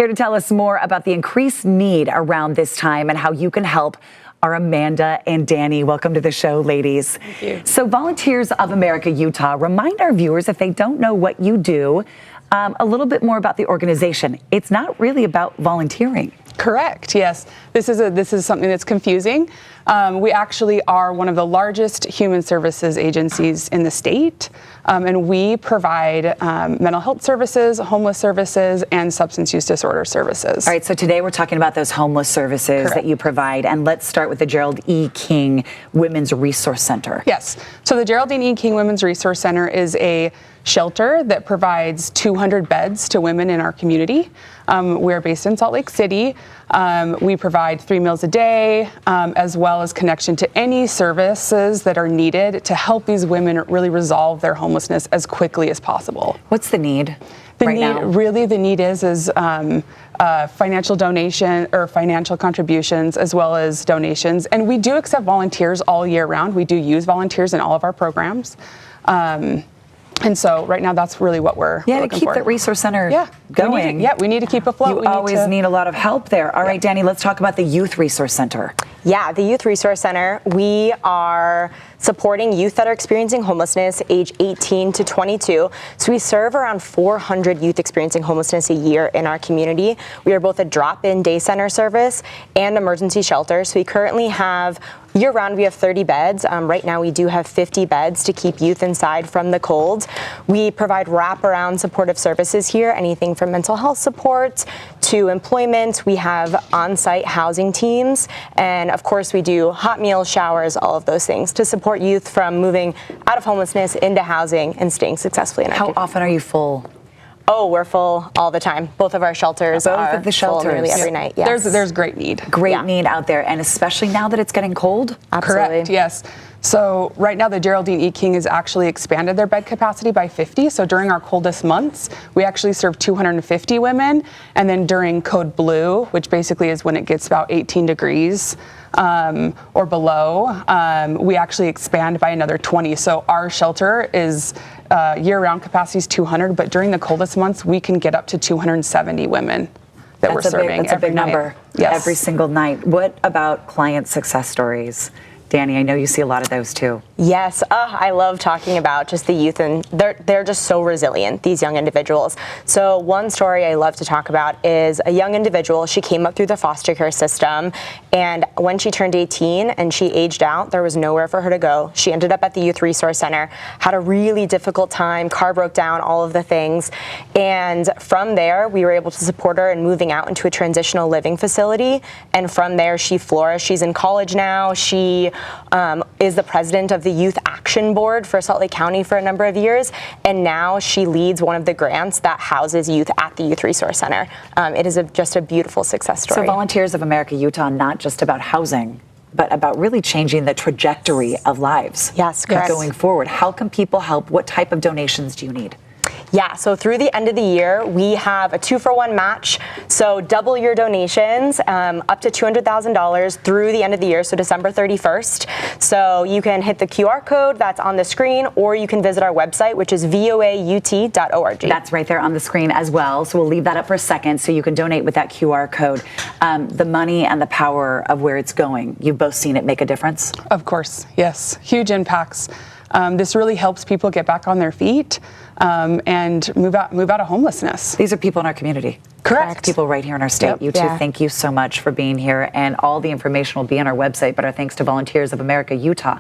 Here to tell us more about the increased need around this time and how you can help are Amanda and Dani. Welcome to the show, ladies. Thank you. So Volunteers of America Utah, remind our viewers, if they don't know what you do, a little bit more about the organization. It's not really about volunteering. Correct, yes. This is something that's confusing. We actually are one of the largest human services agencies in the state, and we provide mental health services, homeless services, and substance use disorder services. All right, so today we're talking about those homeless services that you provide, and let's start with the Gerald E. King Women's Resource Center. Yes, so the Geraldine E. King Women's Resource Center is a shelter that provides 200 beds to women in our community. We're based in Salt Lake City. We provide 3 meals a day, as well as connection to any services that are needed to help these women really resolve their homelessness as quickly as possible. What's the need now? Really, the need is financial donation or financial contributions, as well as donations. And we do accept volunteers all year round. We do use volunteers in all of our programs. And so right now, that's really what we're looking to keep for. the resource center going. We need to keep afloat. You always need a lot of help there. All right, Dani, let's talk about the Youth Resource Center. Yeah, the Youth Resource Center, we are supporting youth that are experiencing homelessness age 18 to 22. So we serve around 400 youth experiencing homelessness a year in our community. We are both a drop-in day center service and emergency shelter. So we currently have year-round, we have 30 beds. Right now, we do have 50 beds to keep youth inside from the cold. We provide wraparound supportive services here, anything from mental health support to employment. We have on-site housing teams. And of course, we do hot meals, showers, all of those things to support youth from moving out of homelessness into housing and staying successfully in our community. How often are you full? Oh, we're full all the time. Both of our shelters are full nearly every night. Yes. There's great need. Great need out there, and especially now that it's getting cold. Absolutely. Correct, yes. So right now, the Geraldine E. King has actually expanded their bed capacity by 50. So during our coldest months, we actually serve 250 women. And then during Code Blue, which basically is when it gets about 18 degrees or below, we actually expand by another 20. So our shelter is year-round capacity is 200, but during the coldest months, we can get up to 270 women that we're serving. That's a big number. Yes. Every single night. What about client success stories? Dani, I know you see a lot of those too. Yes, I love talking about just the youth, and they're just so resilient, these young individuals. So one story I love to talk about is a young individual. She came up through the foster care system, and when she turned 18 and she aged out, there was nowhere for her to go. She ended up at the Youth Resource Center, had a really difficult time, car broke down, all of the things. And from there, we were able to support her in moving out into a transitional living facility. And from there, she flourished. She's in college now. She is the president of the Youth Action Board for Salt Lake County for a number of years, and now she leads one of the grants that houses youth at the Youth Resource Center. It is just a beautiful success story. So Volunteers of America Utah, not just about housing, but about really changing the trajectory of lives. Yes, correct. Going forward. How can people help? What type of donations do you need? Yeah, so through the end of the year, we have a 2-for-1 match. So double your donations, up to $200,000 through the end of the year, so December 31st. So you can hit the QR code that's on the screen, or you can visit our website, which is voaut.org. That's right there on the screen as well. So we'll leave that up for a second so you can donate with that QR code. The money and the power of where it's going, you've both seen it make a difference? Of course, yes. Huge impacts. This really helps people get back on their feet and move out of homelessness. These are people in our community. Correct. People right here in our state. Yep. You two, thank you so much for being here. And all the information will be on our website, but our thanks to Volunteers of America Utah.